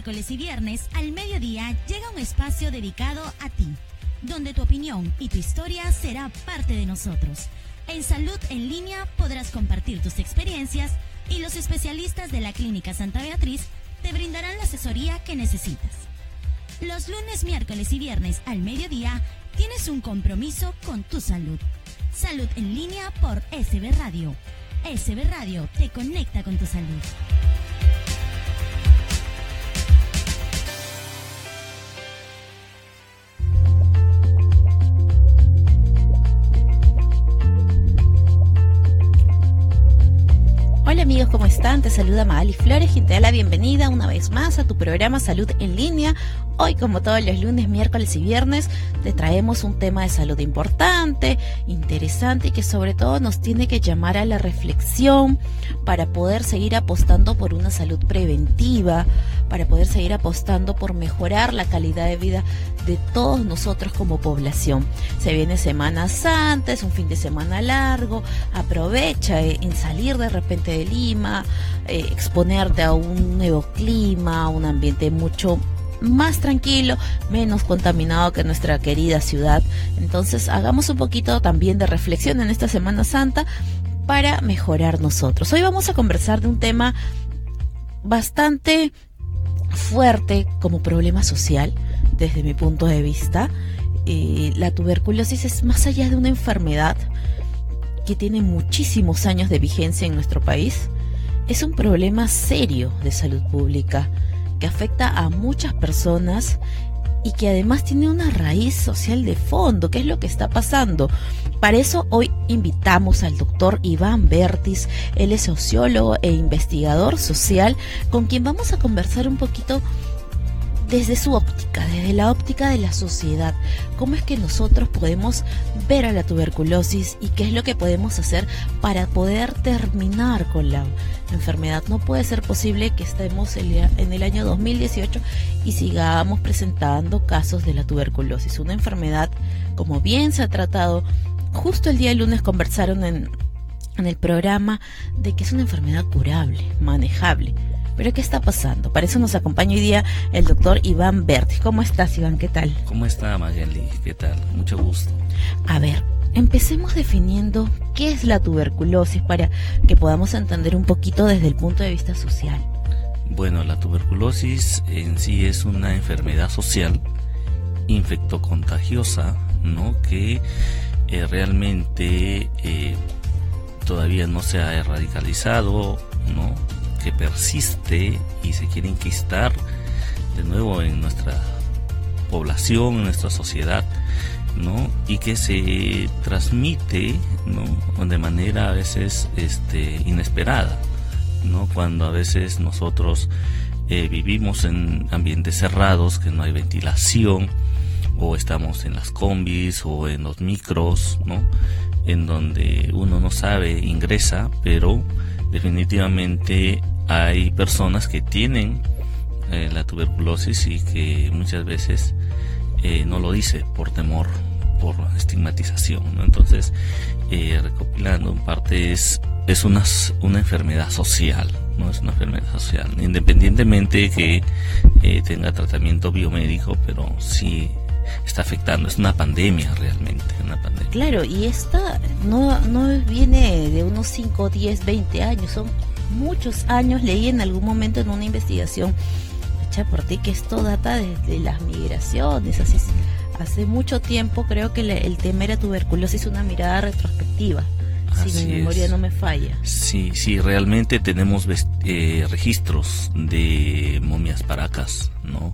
miércoles y viernes al mediodía llega un espacio dedicado a ti, donde tu opinión y tu historia será parte de nosotros. En Salud en Línea podrás compartir tus experiencias y los especialistas de la Clínica Santa Beatriz te brindarán la asesoría que necesitas. Los lunes, miércoles y viernes al mediodía tienes un compromiso con tu salud. Salud en Línea por SB Radio. SB Radio te conecta con tu salud. Hola amigos, ¿cómo están? Te saluda Magali Flores, quien te da la bienvenida una vez más a tu programa Salud en Línea. Hoy, como todos los lunes, miércoles y viernes, te traemos un tema de salud importante, interesante y que sobre todo nos tiene que llamar a la reflexión para poder seguir apostando por una salud preventiva, para poder seguir apostando por mejorar la calidad de vida de todos nosotros como población. Se viene Semana Santa, es un fin de semana largo, aprovecha en salir de repente de Lima, exponerte a un nuevo clima, a un ambiente mucho más tranquilo, menos contaminado que nuestra querida ciudad. Entonces hagamos un poquito también de reflexión en esta Semana Santa para mejorar nosotros. Hoy vamos a conversar de un tema bastante fuerte como problema social desde mi punto de vista. La tuberculosis es más allá de una enfermedad que tiene muchísimos años de vigencia en nuestro país. Es un problema serio de salud pública que afecta a muchas personas y que además tiene una raíz social de fondo. ¿Qué es lo que está pasando? Para eso hoy invitamos al doctor Iván Bertis. Él es sociólogo e investigador social, con quien vamos a conversar un poquito desde su óptica, desde la óptica de la sociedad. ¿Cómo es que nosotros podemos ver a la tuberculosis y qué es lo que podemos hacer para poder terminar con la enfermedad? No puede ser posible que estemos en el año 2018 y sigamos presentando casos de la tuberculosis, una enfermedad, como bien se ha tratado. Justo el día lunes conversaron en el programa de que es una enfermedad curable, manejable. ¿Pero qué está pasando? Para eso nos acompaña hoy día el doctor Iván Bertis. ¿Cómo estás, Iván? ¿Qué tal? ¿Cómo está, Magali? ¿Qué tal? Mucho gusto. A ver, empecemos definiendo qué es la tuberculosis para que podamos entender un poquito desde el punto de vista social. Bueno, la tuberculosis en sí es una enfermedad social infectocontagiosa, ¿no? Que realmente todavía no se ha radicalizado, ¿no? Que persiste y se quiere enquistar de nuevo en nuestra población, en nuestra sociedad, ¿no? Y que se transmite, ¿no? De manera a veces inesperada, ¿no? Cuando a veces nosotros vivimos en ambientes cerrados, que no hay ventilación, o estamos en las combis o en los micros, ¿no? En donde uno no sabe, ingresa, pero definitivamente hay personas que tienen la tuberculosis y que muchas veces no lo dice por temor, por estigmatización, ¿no? Entonces, recopilando, en parte es una enfermedad social, ¿no? Es una enfermedad social, independientemente que tenga tratamiento biomédico, pero sí está afectando. Es una pandemia realmente, una pandemia. Claro, y esta no viene de unos 5, 10, 20 años, son muchos años. Leí en algún momento en una investigación hecha por ti que esto data desde las migraciones, así hace mucho tiempo. Creo que el tema era tuberculosis, una mirada retrospectiva, si mi memoria no me falla. Sí, realmente tenemos registros de momias paracas, ¿no?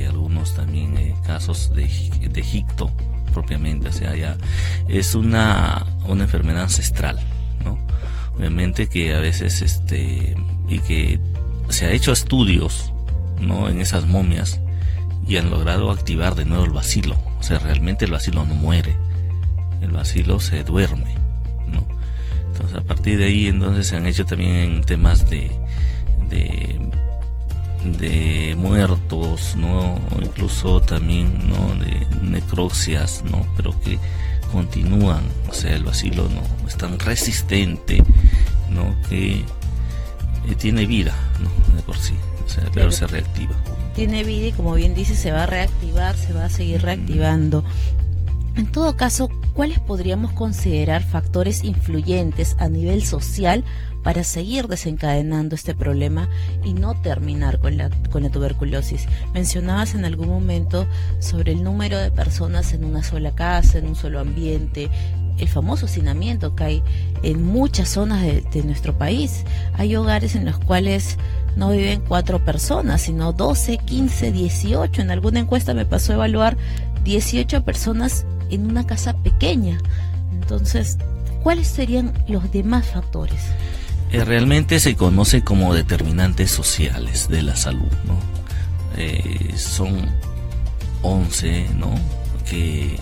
Algunos también casos de Egipto propiamente, o sea, ya es una enfermedad ancestral, ¿no? Obviamente que a veces y que se ha hecho estudios, ¿no? En esas momias y han logrado activar de nuevo el bacilo. O sea, realmente el bacilo no muere, el bacilo se duerme, ¿no? Entonces a partir de ahí entonces se han hecho también temas de muertos, ¿no? O incluso también, ¿no? De necropsias, ¿no? Pero que continúan, o sea, el bacilo no es tan resistente, ¿no? Que tiene vida, ¿no? De por sí, o sea, pero se reactiva. Tiene vida y, como bien dice, se va a reactivar, se va a seguir reactivando. En todo caso, ¿cuáles podríamos considerar factores influyentes a nivel social para seguir desencadenando este problema y no terminar con la tuberculosis? Mencionabas en algún momento sobre el número de personas en una sola casa, en un solo ambiente, el famoso hacinamiento que hay en muchas zonas de nuestro país. Hay hogares en los cuales no viven 4 personas, sino 12, 15, 18. En alguna encuesta me pasó a evaluar 18 personas en una casa pequeña. Entonces, ¿cuáles serían los demás factores? Realmente se conoce como determinantes sociales de la salud, ¿no? Son 11, ¿no?, que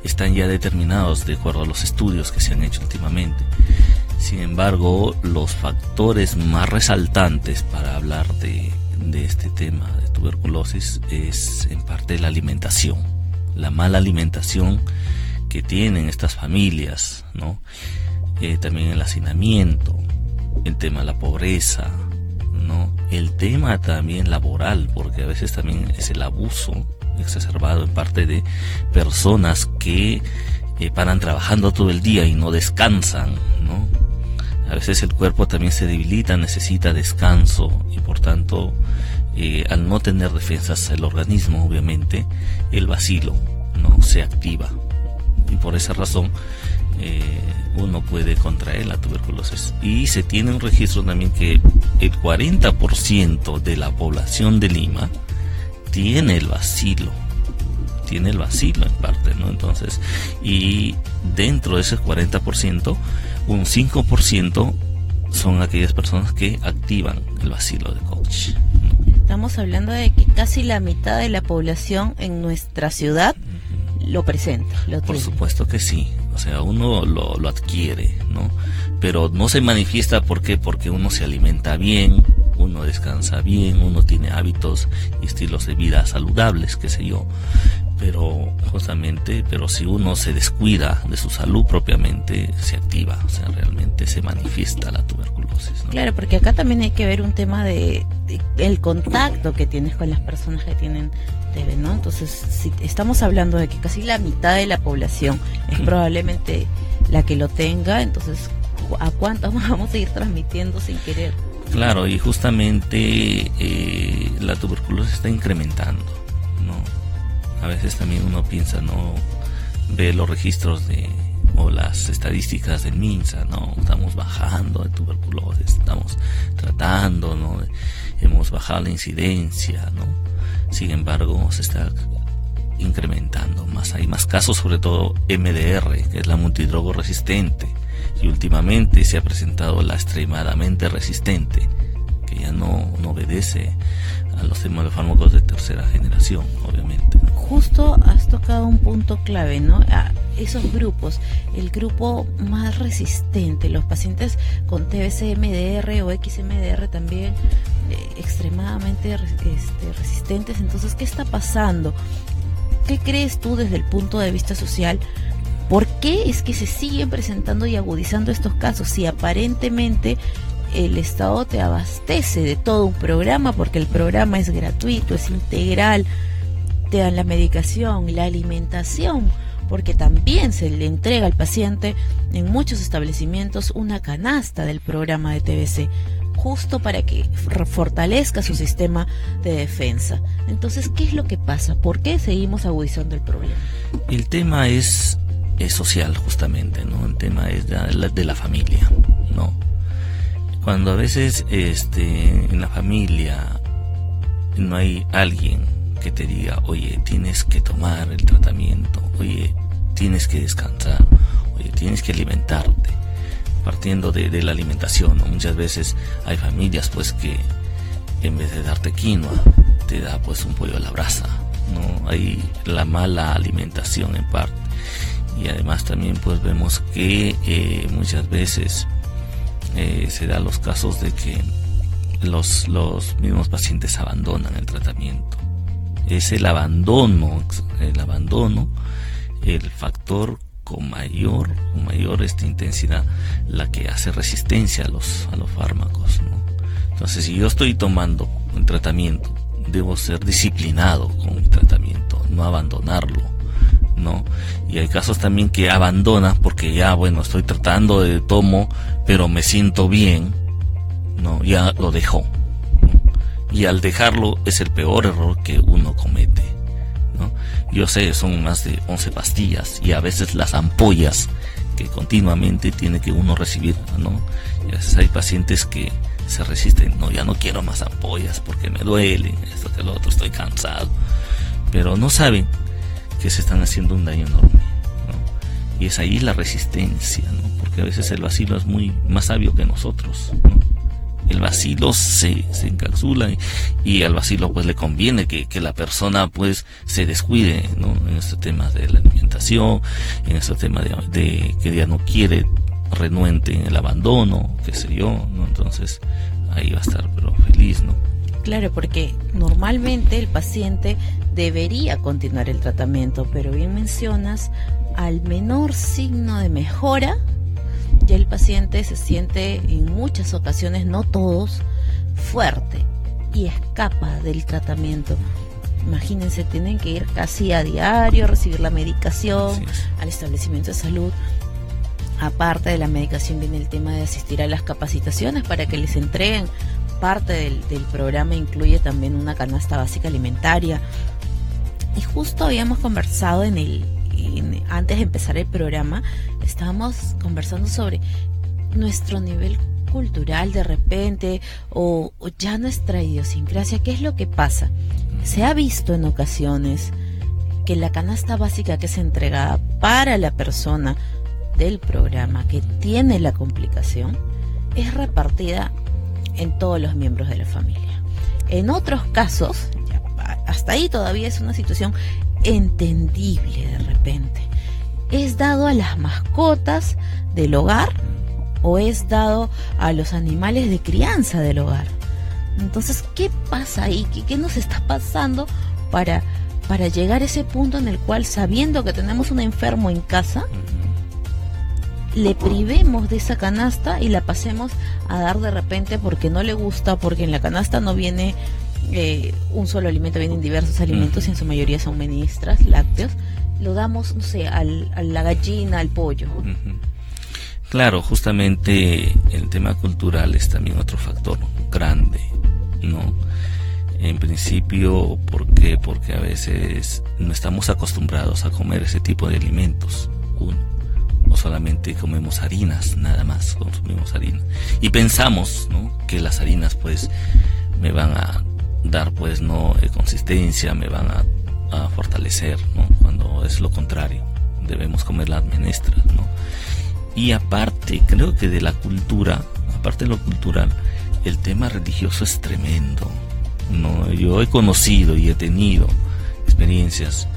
están ya determinados de acuerdo a los estudios que se han hecho últimamente. Sin embargo, los factores más resaltantes para hablar de este tema de tuberculosis es en parte la alimentación, la mala alimentación que tienen estas familias, ¿no? También el hacinamiento, el tema de la pobreza, ¿no? El tema también laboral, porque a veces también es el abuso exacerbado en parte de personas que paran trabajando todo el día y no descansan, ¿no? A veces el cuerpo también se debilita, necesita descanso y por tanto al no tener defensas el organismo, obviamente el bacilo no se activa y por esa razón uno puede contraer la tuberculosis. Y se tiene un registro también que el 40% de la población de Lima tiene el bacilo en parte, ¿no? Entonces, y dentro de ese 40%, un 5% son aquellas personas que activan el bacilo de Koch, ¿no? Estamos hablando de que casi la mitad de la población en nuestra ciudad lo presenta. Por supuesto que sí. O sea, uno lo adquiere, ¿no? Pero no se manifiesta, ¿por qué? Porque uno se alimenta bien, uno descansa bien, uno tiene hábitos y estilos de vida saludables, qué sé yo. Pero justamente, si uno se descuida de su salud propiamente, se activa, o sea, realmente se manifiesta la tuberculosis, ¿no? Claro, porque acá también hay que ver un tema de el contacto que tienes con las personas que tienen TB, ¿no? Entonces, si estamos hablando de que casi la mitad de la población es probablemente la que lo tenga, entonces, ¿a cuántos vamos a ir transmitiendo sin querer? Claro, y justamente la tuberculosis está incrementando, ¿no? A veces también uno piensa, ¿no?, ve los registros o las estadísticas del MINSA, ¿no? Estamos bajando de tuberculosis, estamos tratando, ¿no? Hemos bajado la incidencia, ¿no? Sin embargo, se está incrementando más. Hay más casos, sobre todo MDR, que es la multidrogo resistente, y últimamente se ha presentado la extremadamente resistente, que ya no obedece a los fármacos de tercera generación, obviamente, ¿no? Justo has tocado un punto clave, ¿no? A esos grupos, el grupo más resistente, los pacientes con TBC MDR o XMDR también extremadamente resistentes. Entonces, ¿qué está pasando? ¿Qué crees tú desde el punto de vista social? ¿Por qué es que se siguen presentando y agudizando estos casos si aparentemente el Estado te abastece de todo un programa, porque el programa es gratuito, es integral, te dan la medicación, la alimentación, porque también se le entrega al paciente en muchos establecimientos una canasta del programa de TBC, justo para que fortalezca su sistema de defensa? Entonces, ¿qué es lo que pasa? ¿Por qué seguimos agudizando el problema? El tema es social, justamente, ¿no? El tema es de la familia, ¿no? Cuando a veces en la familia no hay alguien que te diga, oye, tienes que tomar el tratamiento, oye, tienes que descansar, oye, tienes que alimentarte, partiendo de la alimentación, ¿no? Muchas veces hay familias pues que en vez de darte quinoa, te da pues un pollo a la brasa, ¿no? Hay la mala alimentación en parte. Y además también pues vemos que muchas veces se dan los casos de que los mismos pacientes abandonan el tratamiento. Es el abandono el factor con mayor intensidad, la que hace resistencia a los fármacos, ¿no? Entonces, si yo estoy tomando el tratamiento, debo ser disciplinado con el tratamiento, no abandonarlo, ¿no? Y hay casos también que abandonan porque ya, bueno, estoy tratando de tomo, pero me siento bien, ¿no? Ya lo dejó, ¿no? Y al dejarlo es el peor error que uno comete, ¿no? Yo sé, son más de 11 pastillas y a veces las ampollas que continuamente tiene que uno recibir, ¿no? Y a veces hay pacientes que se resisten, no, ya no quiero más ampollas porque me duelen, esto que lo otro, estoy cansado, pero no saben que se están haciendo un daño enorme, ¿no? Y es ahí la resistencia, ¿no? Porque a veces el bacilo es muy más sabio que nosotros, ¿no? El bacilo se encapsula y al bacilo pues le conviene que la persona pues se descuide, ¿no? En este tema de la alimentación, en este tema de que ya no quiere, renuente en el abandono, qué sé yo, ¿no? Entonces ahí va a estar pero feliz, ¿no? Claro, porque normalmente el paciente debería continuar el tratamiento, pero bien mencionas, al menor signo de mejora, ya el paciente se siente en muchas ocasiones, no todos, fuerte y escapa del tratamiento. Imagínense, tienen que ir casi a diario, recibir la medicación al establecimiento de salud. Aparte de la medicación viene el tema de asistir a las capacitaciones para que les entreguen. Parte del programa incluye también una canasta básica alimentaria. Y justo habíamos conversado antes de empezar el programa, estábamos conversando sobre nuestro nivel cultural de repente o ya nuestra idiosincrasia. ¿Qué es lo que pasa? Se ha visto en ocasiones que la canasta básica que es entregada para la persona del programa que tiene la complicación es repartida en todos los miembros de la familia. En otros casos, hasta ahí todavía es una situación entendible de repente. ¿Es dado a las mascotas del hogar o es dado a los animales de crianza del hogar? Entonces, ¿qué pasa ahí? ¿Qué nos está pasando para llegar a ese punto en el cual, sabiendo que tenemos un enfermo en casa, le privemos de esa canasta y la pasemos a dar de repente porque no le gusta, porque en la canasta no viene un solo alimento, vienen diversos alimentos y en su mayoría son menestras, lácteos? Lo damos, no sé, a la gallina, al pollo. Claro, justamente el tema cultural es también otro factor grande, ¿no? En principio, ¿por qué? Porque a veces no estamos acostumbrados a comer ese tipo de alimentos, o solamente comemos harinas, nada más consumimos harinas. Y pensamos, ¿no?, que las harinas pues me van a dar pues no consistencia, me van a fortalecer, ¿no? Cuando es lo contrario, debemos comer las menestras, ¿no? Y aparte, creo que de la cultura, aparte de lo cultural, el tema religioso es tremendo, ¿no? Yo he conocido y he tenido experiencias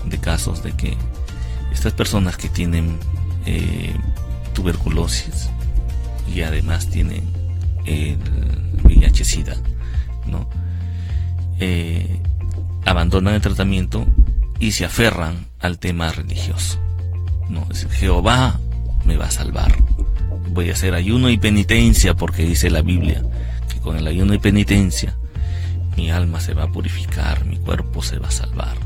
de casos de que estas personas que tienen tuberculosis y además tienen el VIH-Sida, ¿no? Abandonan el tratamiento y se aferran al tema religioso, ¿no? Es Jehová me va a salvar, voy a hacer ayuno y penitencia porque dice la Biblia que con el ayuno y penitencia mi alma se va a purificar, mi cuerpo se va a salvar,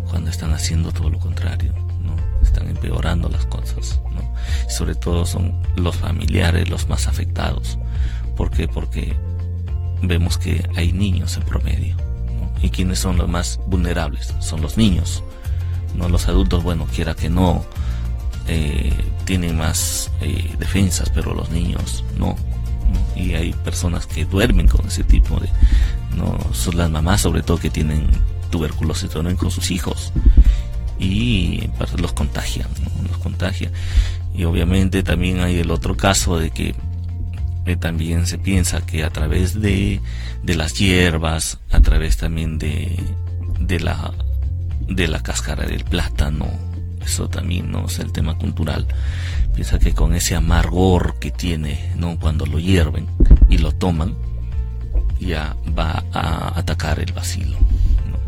cuando están haciendo todo lo contrario, ¿no? Están empeorando las cosas, ¿no? Y sobre todo son los familiares los más afectados. ¿Por qué? Porque vemos que hay niños en promedio, ¿no? ¿Y quiénes son los más vulnerables? Son los niños, ¿no? Los adultos, bueno, quiera que no, tienen más defensas, pero los niños no, ¿no? Y hay personas que duermen con ese tipo de, ¿no? Son las mamás sobre todo que tienen tuberculosis, duermen con sus hijos y en parte los contagian, ¿no? Los contagia. Y obviamente también hay el otro caso de que también se piensa que a través de las hierbas, a través también de la cáscara del plátano, eso también, ¿no? Es el tema cultural. Piensa que con ese amargor que tiene, ¿no?, cuando lo hierven y lo toman, ya va a atacar el bacilo, ¿no?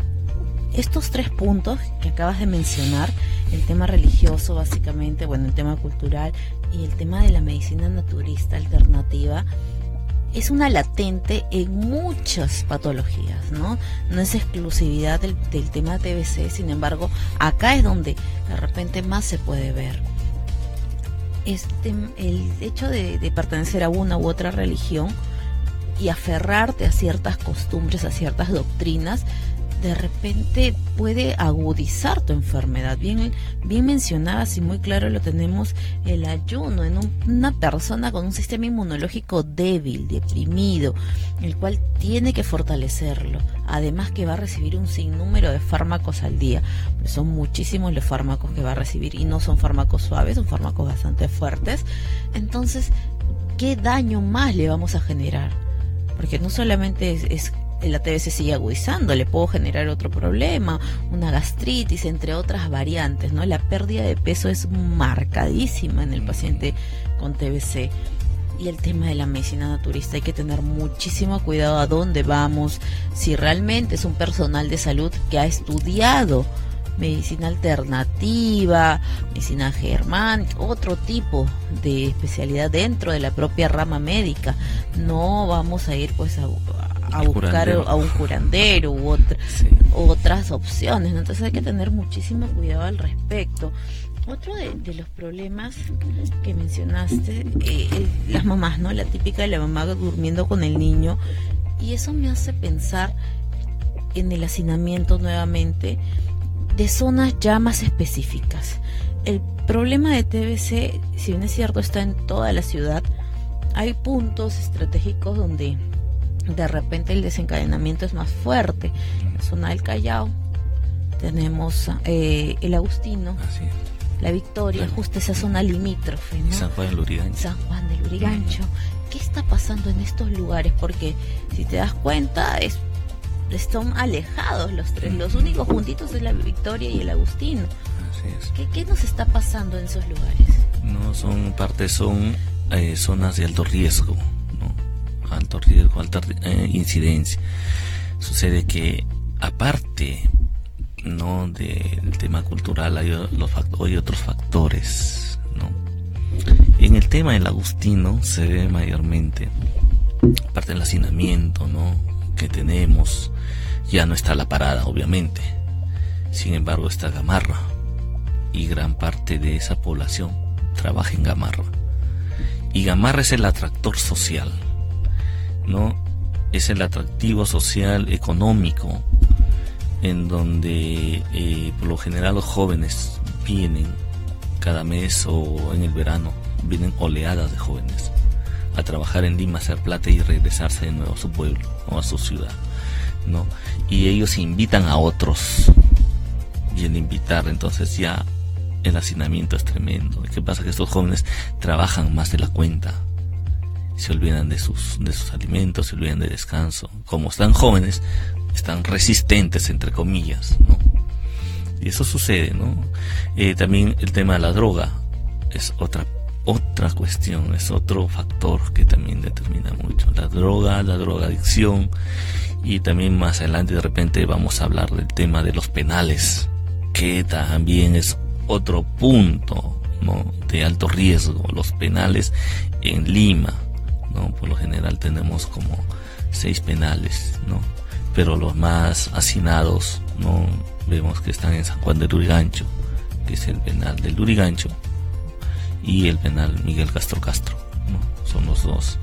Estos 3 puntos que acabas de mencionar, el tema religioso básicamente, bueno, el tema cultural y el tema de la medicina naturista alternativa, es una latente en muchas patologías, ¿no? No es exclusividad del tema TBC, sin embargo, acá es donde de repente más se puede ver. El hecho de pertenecer a una u otra religión y aferrarte a ciertas costumbres, a ciertas doctrinas, de repente puede agudizar tu enfermedad. Bien mencionabas y muy claro lo tenemos, el ayuno en una persona con un sistema inmunológico débil, deprimido, el cual tiene que fortalecerlo. Además que va a recibir un sinnúmero de fármacos al día. Pues son muchísimos los fármacos que va a recibir y no son fármacos suaves, son fármacos bastante fuertes. Entonces, ¿qué daño más le vamos a generar? Porque no solamente es la TBC sigue agudizando, le puedo generar otro problema, una gastritis, entre otras variantes, ¿no? La pérdida de peso es marcadísima en el paciente con TBC. Y el tema de la medicina naturista, hay que tener muchísimo cuidado a dónde vamos, si realmente es un personal de salud que ha estudiado medicina alternativa, medicina germánica, otro tipo de especialidad dentro de la propia rama médica. No vamos a ir pues a buscar a un curandero u otras opciones, ¿no? Entonces hay que tener muchísimo cuidado al respecto. Otro de los problemas que mencionaste, las mamás, ¿no? La típica de la mamá durmiendo con el niño, y eso me hace pensar en el hacinamiento nuevamente de zonas ya más específicas. El problema de TBC, si bien es cierto, está en toda la ciudad, hay puntos estratégicos donde de repente el desencadenamiento es más fuerte. En la zona del Callao tenemos el Agustino, la Victoria, justo esa zona limítrofe, ¿no? San Juan del Lurigancho. San Juan del Lurigancho. ¿Qué está pasando en estos lugares? Porque si te das cuenta, están alejados los tres. Los únicos juntitos es la Victoria y el Agustino. Así es. ¿Qué nos está pasando en esos lugares? No, son zonas de alto riesgo, ¿no? Alto riesgo, alta incidencia. Sucede que aparte, ¿no?, del tema cultural hay otros factores, ¿no? En el tema del Agustino se ve mayormente, aparte del hacinamiento, ¿no?, que tenemos, ya no está La Parada, obviamente. Sin embargo, está Gamarra, y gran parte de esa población trabaja en Gamarra. Y Gamarra es el atractor social, ¿no? Es el atractivo social, económico, en donde por lo general los jóvenes vienen cada mes, o en el verano vienen oleadas de jóvenes a trabajar en Lima, hacer plata y regresarse de nuevo a su pueblo o a su ciudad, ¿no? Y ellos invitan a otros, y el invitar, entonces ya el hacinamiento es tremendo. ¿Qué pasa? Que estos jóvenes trabajan más de la cuenta, se olvidan de sus alimentos, se olvidan de descanso. Como están jóvenes, están resistentes, entre comillas, ¿no? Y eso sucede, ¿no? También el tema de la droga es otra cuestión, es otro factor que también determina mucho. La drogadicción, y también más adelante de repente vamos a hablar del tema de los penales, que también es otro punto, ¿no?, de alto riesgo. Los penales en Lima, ¿no? Por lo general tenemos como 6 penales, ¿no? Pero los más hacinados, ¿no?, vemos que están en San Juan del Lurigancho, que es el penal del Lurigancho, y el penal Miguel Castro, ¿no? Son los dos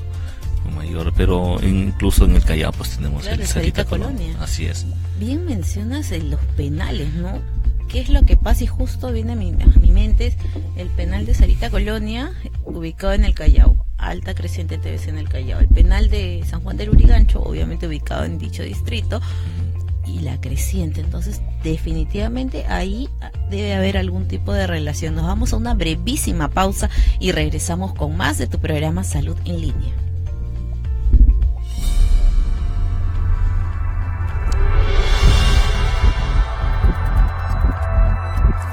mayor, pero incluso en el Callao pues tenemos el Sarita Colonia. Así es. Bien mencionas los penales, ¿no? ¿Qué es lo que pasa? Y justo viene a mi mente el penal de Sarita Colonia, ubicado en el Callao, alta creciente TBC en el Callao. El penal de San Juan del Lurigancho, obviamente ubicado en dicho distrito, y la creciente. Entonces, definitivamente ahí debe haber algún tipo de relación. Nos vamos a una brevísima pausa y regresamos con más de tu programa Salud en Línea.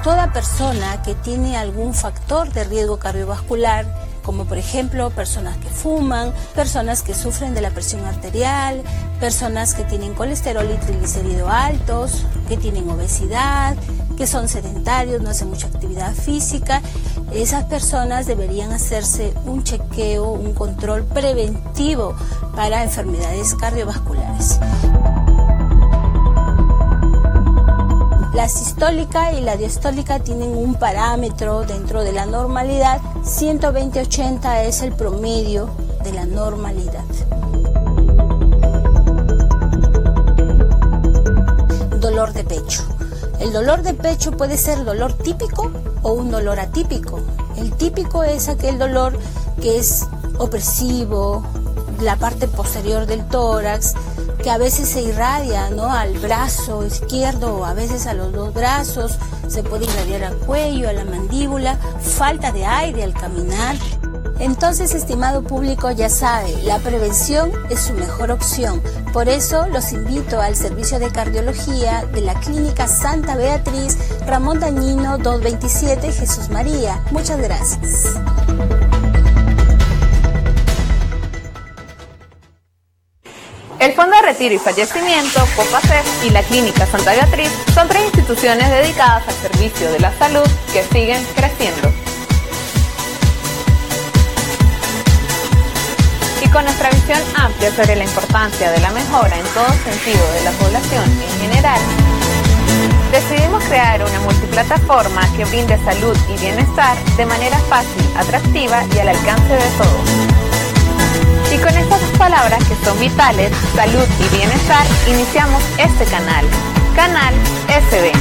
Toda persona que tiene algún factor de riesgo cardiovascular, como por ejemplo personas que fuman, personas que sufren de la presión arterial, personas que tienen colesterol y triglicérido altos, que tienen obesidad, que son sedentarios, no hacen mucha actividad física. Esas personas deberían hacerse un chequeo, un control preventivo para enfermedades cardiovasculares. La sistólica y la diastólica tienen un parámetro dentro de la normalidad. 120/80 es el promedio de la normalidad. Dolor de pecho. El dolor de pecho puede ser dolor típico o un dolor atípico. El típico es aquel dolor que es opresivo, la parte posterior del tórax, que a veces se irradia, ¿no?, al brazo izquierdo o a veces a los dos brazos, se puede irradiar al cuello, a la mandíbula, falta de aire al caminar. Entonces, estimado público, ya sabe, la prevención es su mejor opción. Por eso los invito al servicio de cardiología de la Clínica Santa Beatriz, Ramón Dañino 227, Jesús María. Muchas gracias. El Fondo de Retiro y Fallecimiento, FOPACEF, y la Clínica Santa Beatriz son 3 instituciones dedicadas al servicio de la salud que siguen creciendo. Y con nuestra visión amplia sobre la importancia de la mejora en todo sentido de la población en general, decidimos crear una multiplataforma que brinde salud y bienestar de manera fácil, atractiva y al alcance de todos. Y con estas 2 palabras que son vitales, salud y bienestar, iniciamos este canal, Canal SB.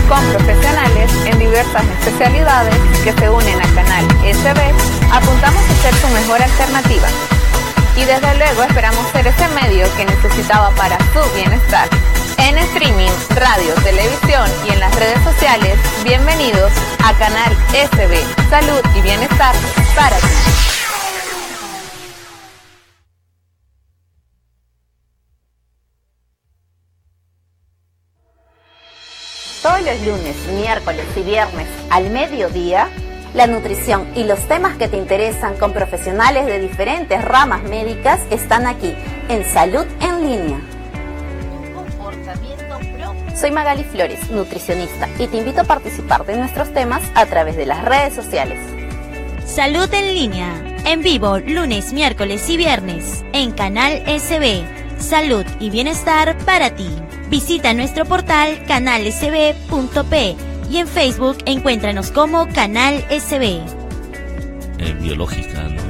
Con profesionales en diversas especialidades que se unen a Canal SB, apuntamos a ser su mejor alternativa. Y desde luego esperamos ser ese medio que necesitaba para su bienestar. En streaming, radio, televisión y en las redes sociales, bienvenidos a Canal SB, Salud y Bienestar para ti. Todos los lunes, miércoles y viernes al mediodía, la nutrición y los temas que te interesan con profesionales de diferentes ramas médicas están aquí en Salud en Línea. Soy Magali Flores, nutricionista, y te invito a participar de nuestros temas a través de las redes sociales. Salud en Línea, en vivo lunes, miércoles y viernes en Canal SB, Salud y Bienestar para ti. Visita nuestro portal canalsb.p y en Facebook encuéntranos como Canal SB. Biológica, ¿no?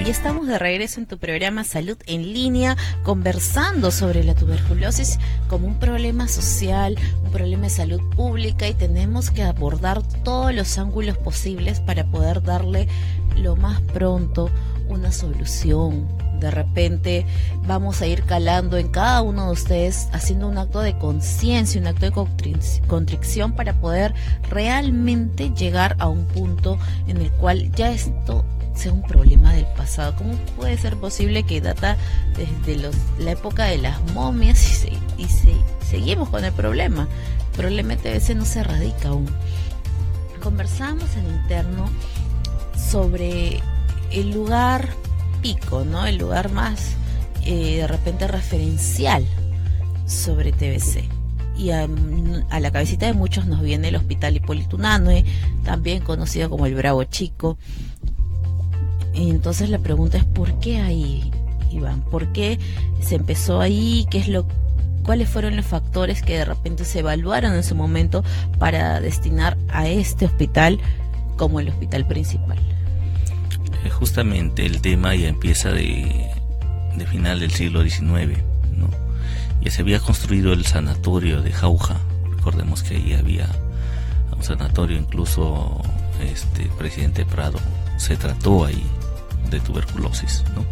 Y estamos de regreso en tu programa Salud en Línea, conversando sobre la tuberculosis como un problema social, un problema de salud pública, y tenemos que abordar todos los ángulos posibles para poder darle lo más pronto una solución. De repente vamos a ir calando en cada uno de ustedes, haciendo un acto de conciencia, un acto de contrición para poder realmente llegar a un punto en el cual ya esto sea un problema del pasado. ¿Cómo puede ser posible que data desde la época de las momias y seguimos con el problema? El problema a veces no se erradica aún. Conversamos en interno sobre el lugar pico, ¿no? El lugar más de repente referencial sobre TBC. Y a la cabecita de muchos nos viene el Hospital Hipólito Unanue, también conocido como el Bravo Chico. Y entonces la pregunta es, ¿por qué ahí, Iván? ¿Por qué se empezó ahí? ¿Cuáles fueron los factores que de repente se evaluaron en su momento para destinar a este hospital como el hospital principal? Justamente el tema ya empieza de final del siglo XIX, ¿no? Ya se había construido el sanatorio de Jauja. Recordemos que ahí había un sanatorio, incluso el presidente Prado se trató ahí de tuberculosis, ¿no?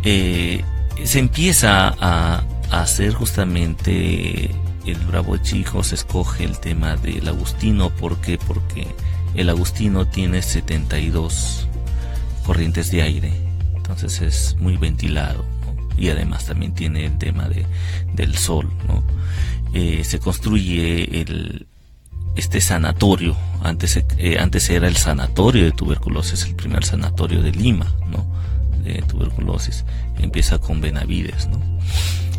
Se empieza a hacer justamente el Bravo Chico, se escoge el tema del Agustino. ¿Por qué? Porque el Agustino tiene 72 corrientes de aire, entonces es muy ventilado, ¿no? Y además también tiene el tema del sol, ¿no? Se construye este sanatorio. Antes era el sanatorio de tuberculosis, el primer sanatorio de Lima, ¿no? De tuberculosis. Empieza con Benavides, ¿no?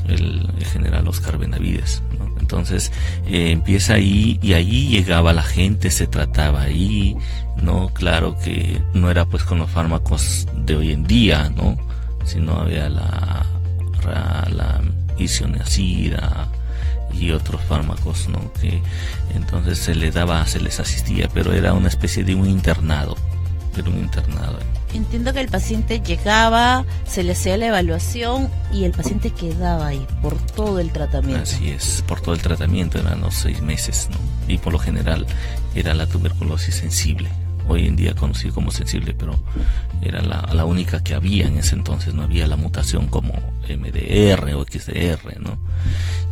El general Oscar Benavides, ¿no? Entonces empieza ahí, y allí llegaba la gente, se trataba ahí, ¿no? Claro que no era pues con los fármacos de hoy en día, ¿no? Sino había la isoniazida y otros fármacos, ¿no? Que entonces se les asistía, pero era una especie de un internado. Entiendo que el paciente llegaba, se le hacía la evaluación y el paciente quedaba ahí por todo el tratamiento. Así es, por todo el tratamiento, eran los 6 meses, ¿no? Y por lo general era la tuberculosis sensible, hoy en día conocido como sensible, pero era la única que había en ese entonces, no había la mutación como MDR o XDR, ¿no?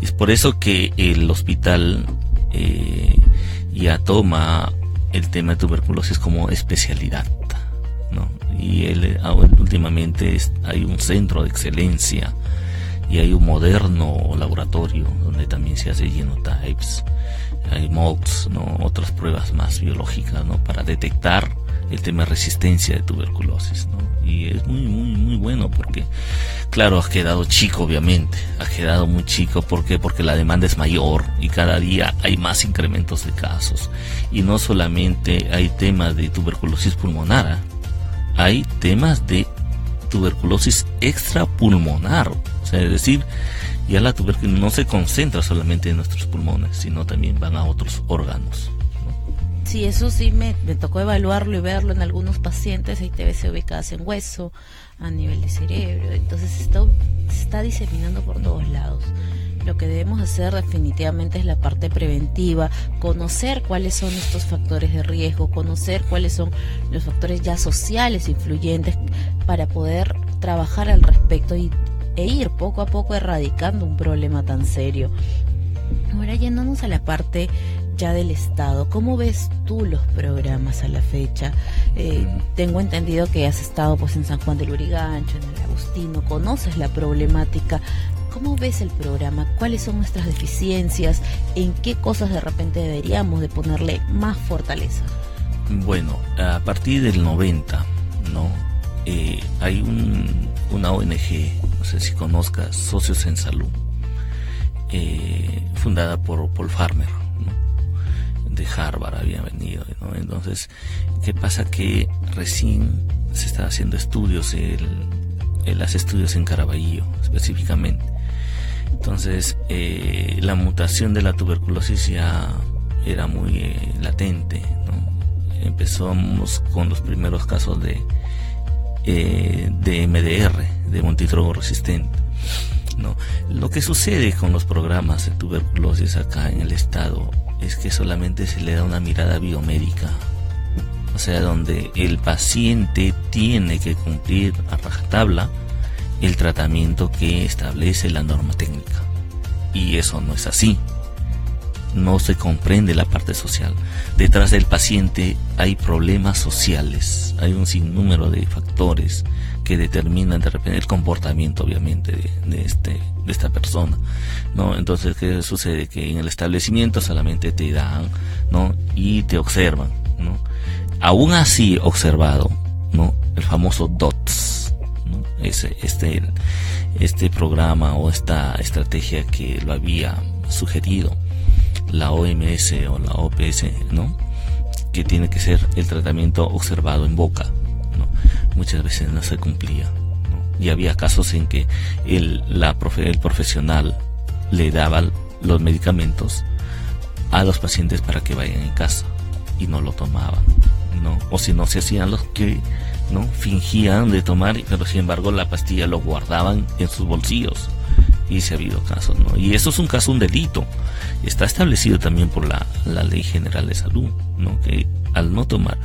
Y es por eso que el hospital ya toma el tema de tuberculosis como especialidad, ¿no? Y últimamente hay un centro de excelencia y hay un moderno laboratorio donde también se hace genotypes, hay MOLDs, ¿no? Otras pruebas más biológicas, ¿no? Para detectar el tema de resistencia de tuberculosis, ¿no? Y es muy, muy, muy bueno porque, claro, ha quedado chico, obviamente, ha quedado muy chico. ¿Por qué? Porque la demanda es mayor y cada día hay más incrementos de casos. Y no solamente hay temas de tuberculosis pulmonar, hay temas de tuberculosis extrapulmonar, o sea, es decir, ya la tuberculosis no se concentra solamente en nuestros pulmones, sino también van a otros órganos. Sí, eso sí me tocó evaluarlo y verlo en algunos pacientes. Hay TBC ubicadas en hueso, a nivel de cerebro, entonces esto se está diseminando por todos lados. Lo que debemos hacer definitivamente es la parte preventiva, conocer cuáles son estos factores de riesgo, conocer cuáles son los factores ya sociales influyentes para poder trabajar al respecto e ir poco a poco erradicando un problema tan serio. Ahora, yéndonos a la parte ya del Estado, ¿cómo ves tú los programas a la fecha? Tengo entendido que has estado pues en San Juan del Lurigancho, en el Agustino, conoces la problemática. ¿Cómo ves el programa? ¿Cuáles son nuestras deficiencias? ¿En qué cosas de repente deberíamos de ponerle más fortaleza? Bueno, a partir del 90, ¿no? Hay una ONG, no sé si conozcas, Socios en Salud, fundada por Paul Farmer, ¿no? De Harvard había venido, ¿no? Entonces, ¿qué pasa? Que recién se está haciendo estudios, él hace estudios en Caraballo específicamente. Entonces, la mutación de la tuberculosis ya era muy latente, ¿no? Empezamos con los primeros casos de MDR, de multidrogo resistente, ¿no? Lo que sucede con los programas de tuberculosis acá en el estado es que solamente se le da una mirada biomédica, o sea, donde el paciente tiene que cumplir a rajatabla el tratamiento que establece la norma técnica, y eso no es así. No se comprende la parte social. Detrás del paciente hay problemas sociales, hay un sinnúmero de factores que determinan de repente el comportamiento, obviamente, de esta persona, ¿no? Entonces, ¿qué sucede? Que en el establecimiento solamente te dan, ¿no? Y te observan, ¿no? Aún así observado, ¿no? El famoso DOTS, ¿no? Este programa o esta estrategia que lo había sugerido la OMS o la OPS, ¿no? Que tiene que ser el tratamiento observado en boca, ¿no? Muchas veces no se cumplía, ¿no? Y había casos en que el profesional le daba los medicamentos a los pacientes para que vayan en casa y no lo tomaban, ¿no? O si no, se hacían los que, ¿no? Fingían de tomar, pero sin embargo la pastilla lo guardaban en sus bolsillos. Y se ha habido casos, ¿no? Y eso es un delito. Está establecido también por la Ley General de Salud, ¿no? Que al no tomar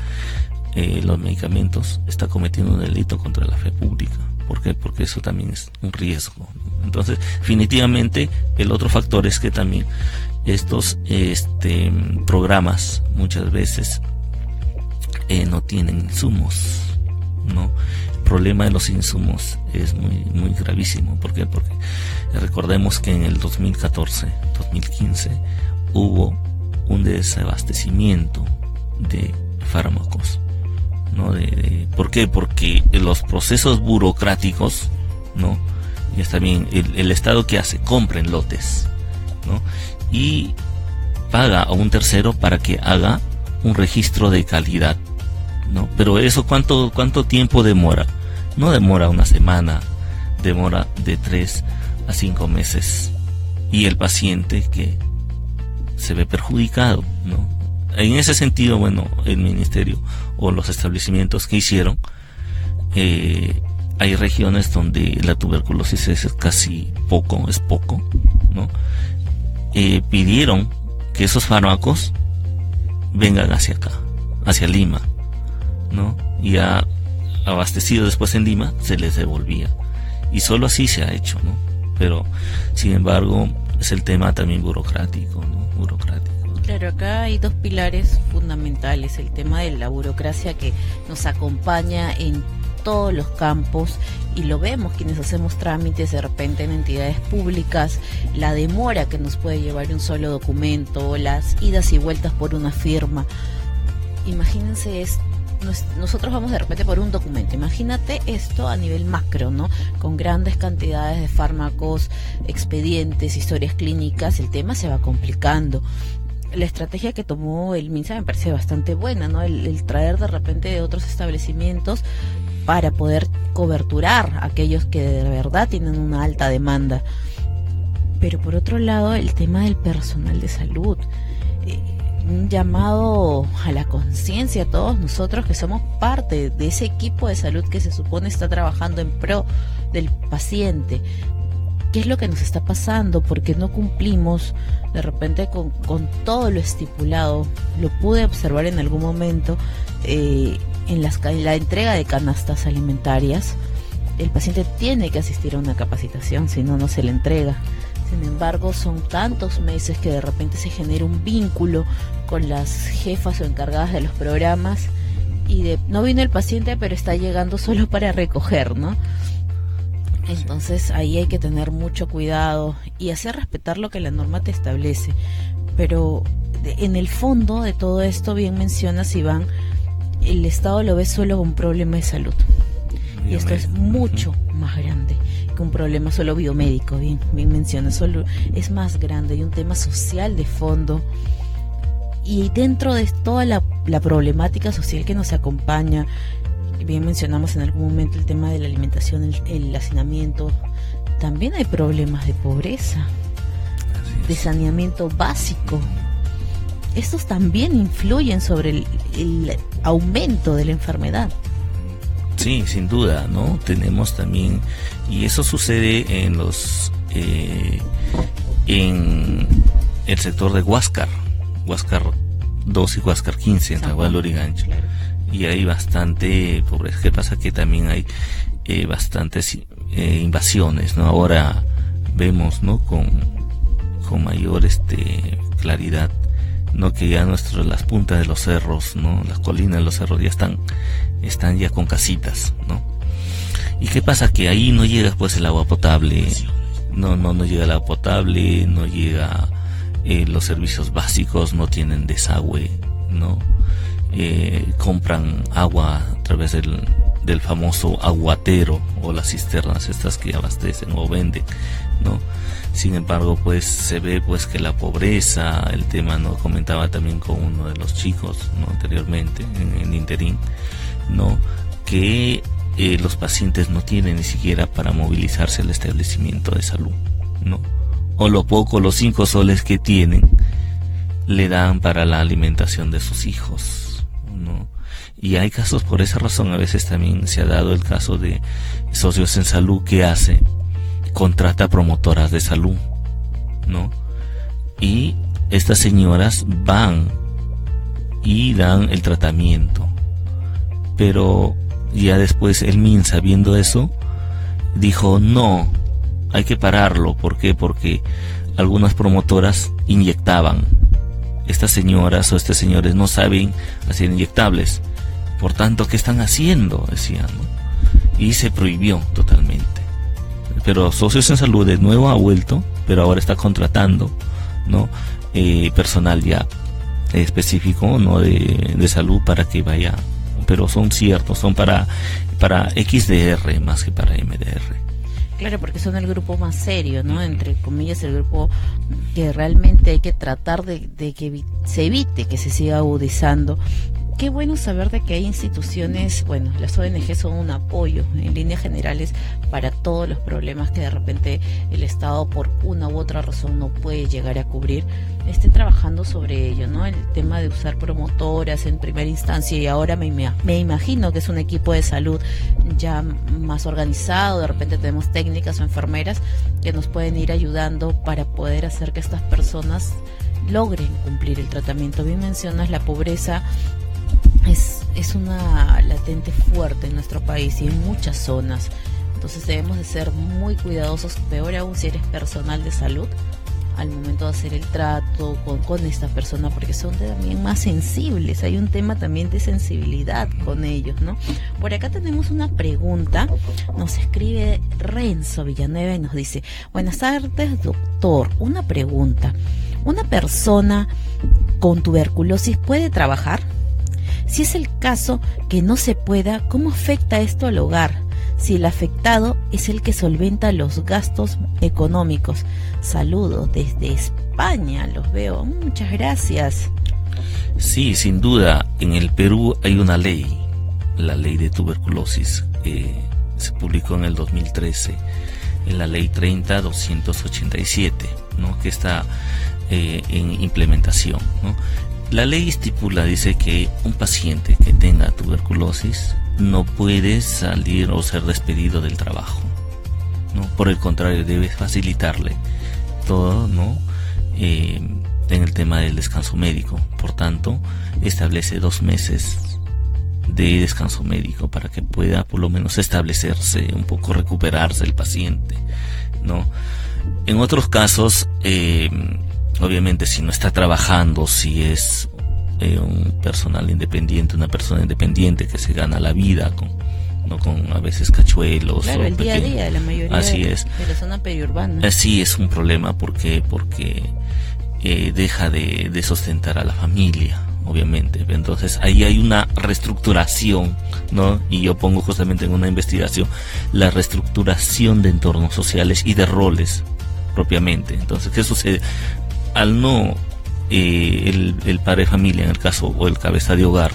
los medicamentos está cometiendo un delito contra la fe pública. ¿Por qué? Porque eso también es un riesgo, ¿no? Entonces, definitivamente, el otro factor es que también estos programas muchas veces no tienen insumos, ¿no? El problema de los insumos es muy, muy gravísimo. ¿Por qué? Porque recordemos que en el 2014, 2015 hubo un desabastecimiento de fármacos, ¿no? ¿Por qué? Porque los procesos burocráticos, ¿no? Ya está bien, el Estado ¿qué hace? Compra en lotes, ¿no? Y paga a un tercero para que haga un registro de calidad, ¿no? Pero eso ¿cuánto tiempo demora? No demora una semana, demora de 3 a 5 meses. Y el paciente que se ve perjudicado, ¿no? En ese sentido, bueno, el ministerio o los establecimientos que hicieron, hay regiones donde la tuberculosis es casi poco, ¿no? Pidieron que esos fármacos vengan hacia acá, hacia Lima, ¿no? Y ya abastecidos después en Lima, se les devolvía. Y solo así se ha hecho, ¿no? Pero, sin embargo, es el tema también burocrático, ¿no? Claro, acá hay dos pilares fundamentales. El tema de la burocracia que nos acompaña en todos los campos y lo vemos quienes hacemos trámites de repente en entidades públicas, la demora que nos puede llevar un solo documento, las idas y vueltas por una firma. Imagínense nosotros vamos de repente por un documento, imagínate esto a nivel macro, ¿no? Con grandes cantidades de fármacos, expedientes, historias clínicas, el tema se va complicando. La estrategia que tomó el MINSA me parece bastante buena, ¿no? El traer de repente de otros establecimientos para poder coberturar a aquellos que de verdad tienen una alta demanda. Pero por otro lado, el tema del personal de salud, un llamado a la conciencia a todos nosotros que somos parte de ese equipo de salud que se supone está trabajando en pro del paciente. ¿Qué es lo que nos está pasando? Porque no cumplimos de repente con todo lo estipulado. Lo pude observar en algún momento en la entrega de canastas alimentarias. El paciente tiene que asistir a una capacitación, si no, no se le entrega. Sin embargo, son tantos meses que de repente se genera un vínculo con las jefas o encargadas de los programas y no vino el paciente, pero está llegando solo para recoger, ¿no? Entonces ahí hay que tener mucho cuidado y hacer respetar lo que la norma te establece. Pero en el fondo de todo esto, bien mencionas, Iván, el Estado lo ve solo como un problema de salud. Y esto es mucho más grande que un problema solo biomédico, bien mencionas, solo es más grande, hay un tema social de fondo. Y dentro de toda la problemática social que nos acompaña, bien mencionamos en algún momento el tema de la alimentación, el hacinamiento, también hay problemas de pobreza, de saneamiento básico. Estos también influyen sobre el aumento de la enfermedad. Sí, sin duda, ¿no? Tenemos también, y eso sucede en el sector de Huáscar 2 y Huáscar 15 en Tahual Lurigancho. Claro. Y hay bastante pobreza. ¿Qué pasa? Que también hay bastantes invasiones, ¿no? Ahora vemos, ¿no? Con mayor claridad, ¿no? Que ya las puntas de los cerros, ¿no? Las colinas de los cerros ya están ya con casitas, ¿no? ¿Y qué pasa? Que ahí no llega pues el agua potable, no llega el agua potable, no llega los servicios básicos, no tienen desagüe, ¿no? Compran agua a través del famoso aguatero o las cisternas estas que abastecen o venden, ¿no? Sin embargo, pues se ve pues que la pobreza, el tema, ¿no? Comentaba también con uno de los chicos, ¿no? Anteriormente en el interín, ¿no? Que los pacientes no tienen ni siquiera para movilizarse al establecimiento de salud, ¿no? O los 5 soles que tienen le dan para la alimentación de sus hijos, ¿no? Y hay casos, por esa razón a veces también se ha dado el caso de Socios en Salud que contrata promotoras de salud, ¿no? Y estas señoras van y dan el tratamiento, pero ya después el MINSA, viendo eso, dijo no, hay que pararlo. ¿Por qué? Porque algunas promotoras inyectaban. Estas señoras o estos señores no saben hacer inyectables, por tanto, ¿qué están haciendo? Decían, ¿no? Y se prohibió totalmente. Pero Socios en Salud de nuevo ha vuelto, pero ahora está contratando, ¿no? Personal ya específico, ¿no?, de salud para que vaya, pero son ciertos, son para XDR más que para MDR. Claro, porque son el grupo más serio, ¿no? Entre comillas, el grupo que realmente hay que tratar de que se evite que se siga agudizando. Qué bueno saber de que hay instituciones, bueno, las ONG son un apoyo en líneas generales para todos los problemas que de repente el Estado por una u otra razón no puede llegar a cubrir, esté trabajando sobre ello, ¿no? El tema de usar promotoras en primera instancia, y ahora me imagino que es un equipo de salud ya más organizado, de repente tenemos técnicas o enfermeras que nos pueden ir ayudando para poder hacer que estas personas logren cumplir el tratamiento. Bien mencionas, la pobreza es una latente fuerte en nuestro país y en muchas zonas, entonces debemos de ser muy cuidadosos, peor aún si eres personal de salud, al momento de hacer el trato con esta persona, porque son también más sensibles, hay un tema también de sensibilidad con ellos, ¿no? Por acá tenemos una pregunta, nos escribe Renzo Villanueva y nos dice: buenas tardes, doctor, una pregunta, ¿una persona con tuberculosis puede trabajar? Si es el caso que no se pueda, ¿cómo afecta esto al hogar? Si el afectado es el que solventa los gastos económicos. Saludos desde España, los veo. Muchas gracias. Sí, sin duda, en el Perú hay una ley, la ley de tuberculosis, se publicó en el 2013, en la ley 30-287, ¿no?, que está en implementación, ¿no? La ley estipula, dice que un paciente que tenga tuberculosis no puede salir o ser despedido del trabajo, ¿no? Por el contrario, debe facilitarle todo, ¿no?, en el tema del descanso médico. Por tanto, establece 2 meses de descanso médico para que pueda por lo menos establecerse, un poco recuperarse el paciente, ¿no? En otros casos, obviamente, si no está trabajando, si es un personal independiente, una persona independiente que se gana la vida con a veces cachuelos. Claro, el día a día de la mayoría de la zona periurbana. Así es un problema porque deja de sustentar a la familia, obviamente. Entonces ahí hay una reestructuración, ¿no? Y yo pongo justamente en una investigación la reestructuración de entornos sociales y de roles propiamente. Entonces, ¿qué sucede? Al no el padre de familia, en el caso, o el cabeza de hogar,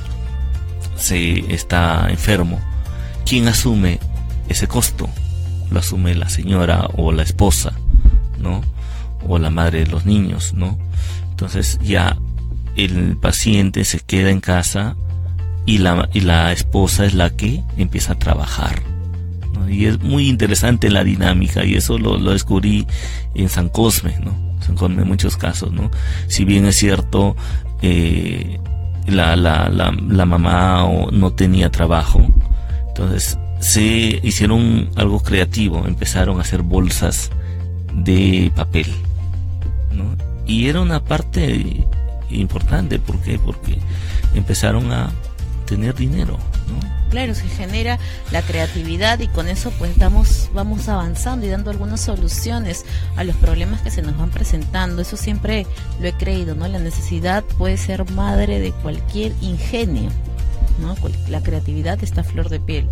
se está enfermo, ¿quién asume ese costo? Lo asume la señora o la esposa, ¿no? O la madre de los niños, ¿no? Entonces ya el paciente se queda en casa y la esposa es la que empieza a trabajar, ¿no? Y es muy interesante la dinámica, y eso lo descubrí en San Cosme, ¿no? En muchos casos, ¿no? Si bien es cierto, la mamá no tenía trabajo, entonces se hicieron algo creativo, empezaron a hacer bolsas de papel, ¿no? Y era una parte importante, ¿por qué? Porque empezaron a tener dinero, ¿no? Claro, se genera la creatividad y con eso pues vamos avanzando y dando algunas soluciones a los problemas que se nos van presentando. Eso siempre lo he creído, ¿no? La necesidad puede ser madre de cualquier ingenio, ¿no? La creatividad está a flor de piel.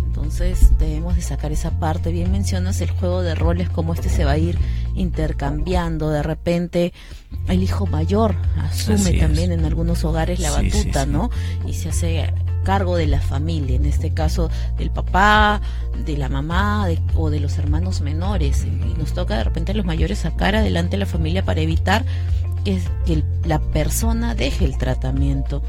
Entonces debemos de sacar esa parte. Bien mencionas el juego de roles, como se va a ir intercambiando. De repente el hijo mayor asume también en algunos hogares la batuta, ¿no? Y se hace cargo de la familia, en este caso del papá, de la mamá o de los hermanos menores, y nos toca de repente a los mayores sacar adelante la familia para evitar que la persona deje el tratamiento.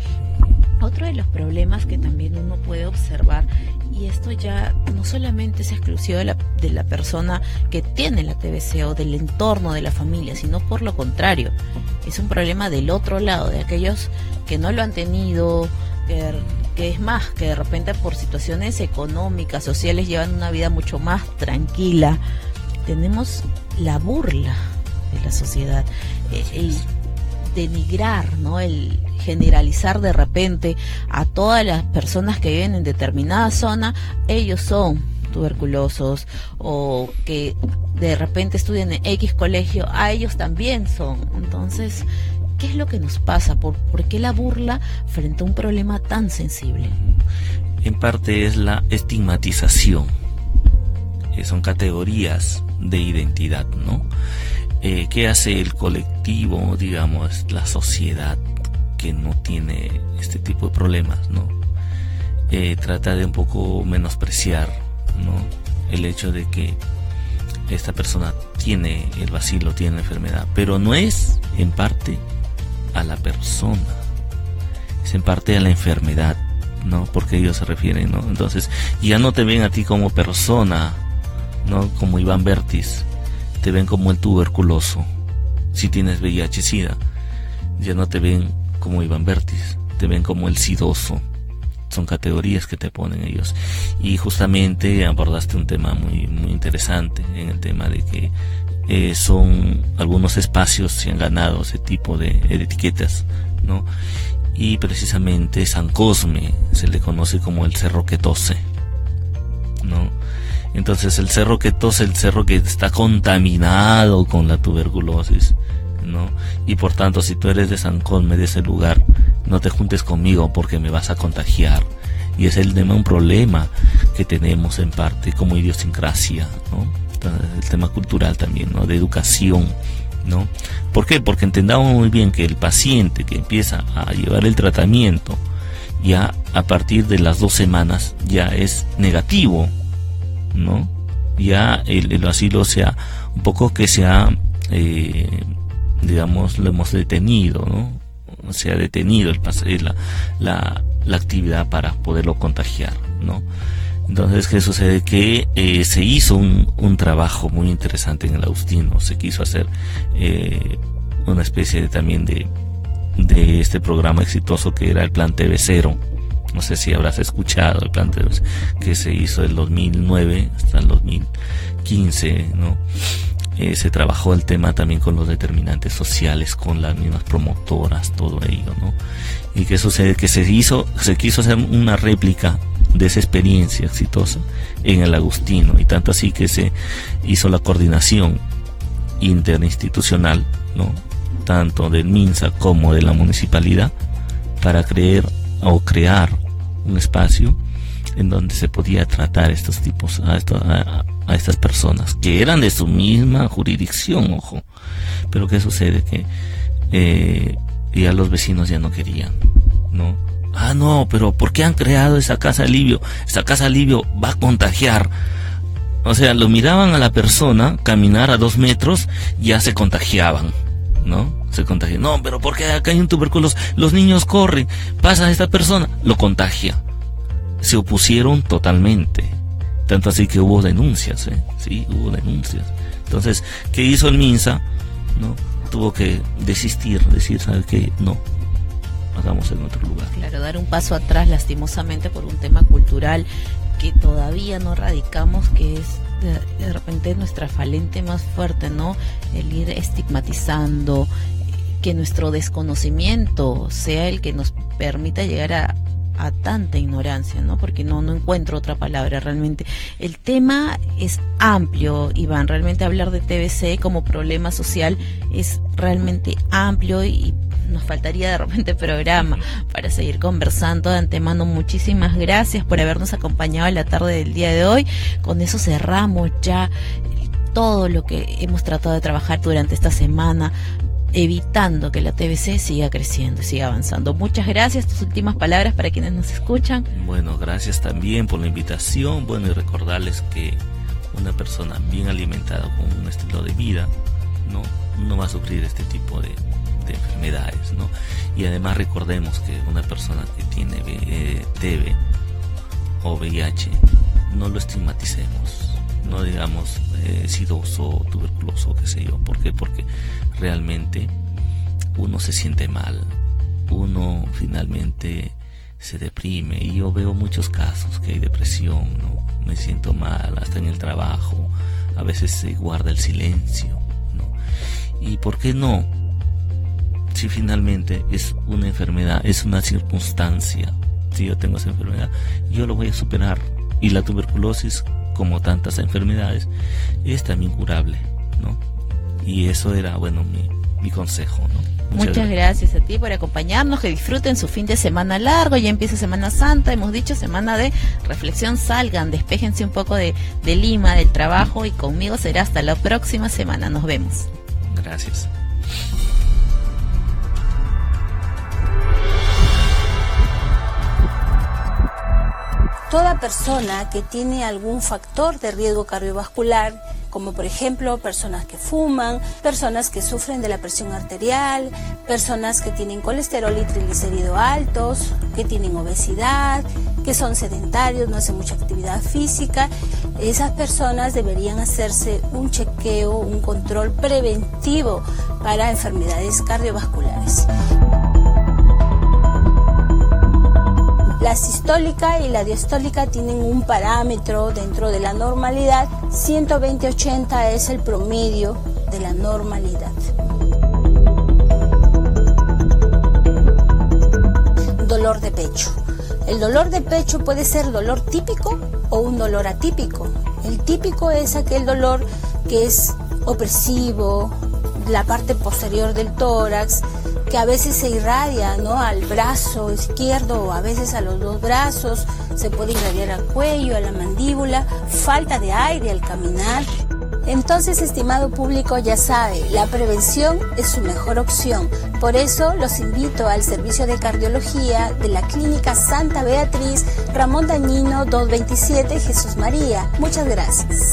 Otro de los problemas que también uno puede observar, y esto ya no solamente es exclusivo de la persona que tiene la TBC o del entorno de la familia, sino por lo contrario, es un problema del otro lado, de aquellos que no lo han tenido, que es más, que de repente por situaciones económicas, sociales, llevan una vida mucho más tranquila. Tenemos la burla de la sociedad, el denigrar, ¿no? El generalizar de repente a todas las personas que viven en determinada zona, ellos son tuberculosos, o que de repente estudian en X colegio, a ellos también son. Entonces ¿Qué es lo que nos pasa? ¿Por qué la burla frente a un problema tan sensible? En parte es la estigmatización. Son categorías de identidad, ¿no? ¿Qué hace el colectivo, digamos, la sociedad que no tiene este tipo de problemas, ¿no? Trata de un poco menospreciar, ¿no? El hecho de que esta persona tiene el bacilo, tiene la enfermedad, pero no es en parte a la persona, es en parte a la enfermedad, ¿no? Porque ellos se refieren, ¿no? Entonces ya no te ven a ti como persona, ¿no? Como Iván Vértiz, te ven como el tuberculoso. Si tienes VIH-Sida, ya no te ven como Iván Vértiz, te ven como el sidoso. Son categorías que te ponen ellos. Y justamente abordaste un tema muy, muy interesante, en el tema de que son algunos espacios se han ganado ese tipo de etiquetas, ¿no? Y precisamente San Cosme se le conoce como el cerro que tose, ¿no? Entonces el cerro que tose, el cerro que está contaminado con la tuberculosis, ¿no? Y por tanto, si tú eres de San Cosme, de ese lugar, no te juntes conmigo porque me vas a contagiar. Y es un problema que tenemos en parte como idiosincrasia, ¿no? El tema cultural también, ¿no? De educación, ¿no? ¿Por qué? Porque entendamos muy bien que el paciente que empieza a llevar el tratamiento, ya a partir de las 2 semanas ya es negativo, ¿no? Ya el bacilo sea un poco que sea, digamos, lo hemos detenido, ¿no? Se ha detenido la actividad para poderlo contagiar, ¿no? Entonces, ¿qué sucede? Que se hizo un trabajo muy interesante en el Agustino. Se quiso hacer una especie también de este programa exitoso que era el Plan TV0. No sé si habrás escuchado el Plan TV0, que se hizo del 2009 hasta el 2015, ¿no? Se trabajó el tema también con los determinantes sociales, con las mismas promotoras, todo ello, ¿no? Y qué sucede, que se quiso hacer una réplica de esa experiencia exitosa en el Agustino, y tanto así que se hizo la coordinación interinstitucional, ¿no? Tanto del MINSA como de la municipalidad, para crear un espacio en donde se podía tratar estos tipos a estas personas que eran de su misma jurisdicción, ojo. Pero qué sucede, que ya los vecinos ya no querían, ¿no? No, pero ¿por qué han creado esa casa alivio? Esa casa alivio va a contagiar. O sea, lo miraban a la persona caminar a 2 metros, ya se contagiaban, ¿no? Se contagian. No, pero ¿por qué acá hay un tuberculoso? Los niños corren, pasa a esta persona, lo contagia. Se opusieron totalmente. Tanto así que hubo denuncias, sí, hubo denuncias. Entonces, ¿qué hizo el MINSA? ¿No? Tuvo que decir, ¿sabes qué? No, hagamos en otro lugar. Claro, dar un paso atrás, lastimosamente, por un tema cultural que todavía no radicamos, que es de repente nuestra falencia más fuerte, ¿no? El ir estigmatizando, que nuestro desconocimiento sea el que nos permita llegar a tanta ignorancia, ¿no? Porque no encuentro otra palabra realmente. El tema es amplio, Iván. Realmente hablar de TBC como problema social es realmente amplio y nos faltaría de repente programa para seguir conversando. De antemano, muchísimas gracias por habernos acompañado en la tarde del día de hoy. Con eso cerramos ya todo lo que hemos tratado de trabajar durante esta semana, evitando que la TBC siga creciendo y siga avanzando. Muchas gracias. Tus últimas palabras para quienes nos escuchan. Bueno, gracias también por la invitación. Bueno, y recordarles que una persona bien alimentada con un estilo de vida no va a sufrir este tipo de enfermedades, ¿no? Y además recordemos que una persona que tiene TB o VIH, no lo estigmaticemos, no digamos sidoso, tuberculoso, qué sé yo. ¿Por qué? Porque realmente uno se siente mal, uno finalmente se deprime, y yo veo muchos casos que hay depresión, ¿no? Me siento mal, hasta en el trabajo, a veces se guarda el silencio, ¿no? ¿Y por qué no? Si finalmente es una enfermedad, es una circunstancia, si yo tengo esa enfermedad, yo lo voy a superar. Y la tuberculosis, como tantas enfermedades, es también curable, ¿no? Y eso era, bueno, mi consejo, ¿no? Muchas gracias a ti por acompañarnos, que disfruten su fin de semana largo, ya empieza Semana Santa, hemos dicho semana de reflexión, salgan, despéjense un poco de Lima, del trabajo, y conmigo será hasta la próxima semana, nos vemos. Gracias. Toda persona que tiene algún factor de riesgo cardiovascular, como por ejemplo personas que fuman, personas que sufren de la presión arterial, personas que tienen colesterol y triglicérido altos, que tienen obesidad, que son sedentarios, no hacen mucha actividad física, esas personas deberían hacerse un chequeo, un control preventivo para enfermedades cardiovasculares. La sistólica y la diastólica tienen un parámetro dentro de la normalidad. 120/80 es el promedio de la normalidad. Dolor de pecho. El dolor de pecho puede ser dolor típico o un dolor atípico. El típico es aquel dolor que es opresivo, la parte posterior del tórax, que a veces se irradia, ¿no?, al brazo izquierdo o a veces a los dos brazos, se puede irradiar al cuello, a la mandíbula, falta de aire al caminar. Entonces, estimado público, ya sabe, la prevención es su mejor opción. Por eso los invito al servicio de cardiología de la Clínica Santa Beatriz, Ramón Dañino 227, Jesús María. Muchas gracias.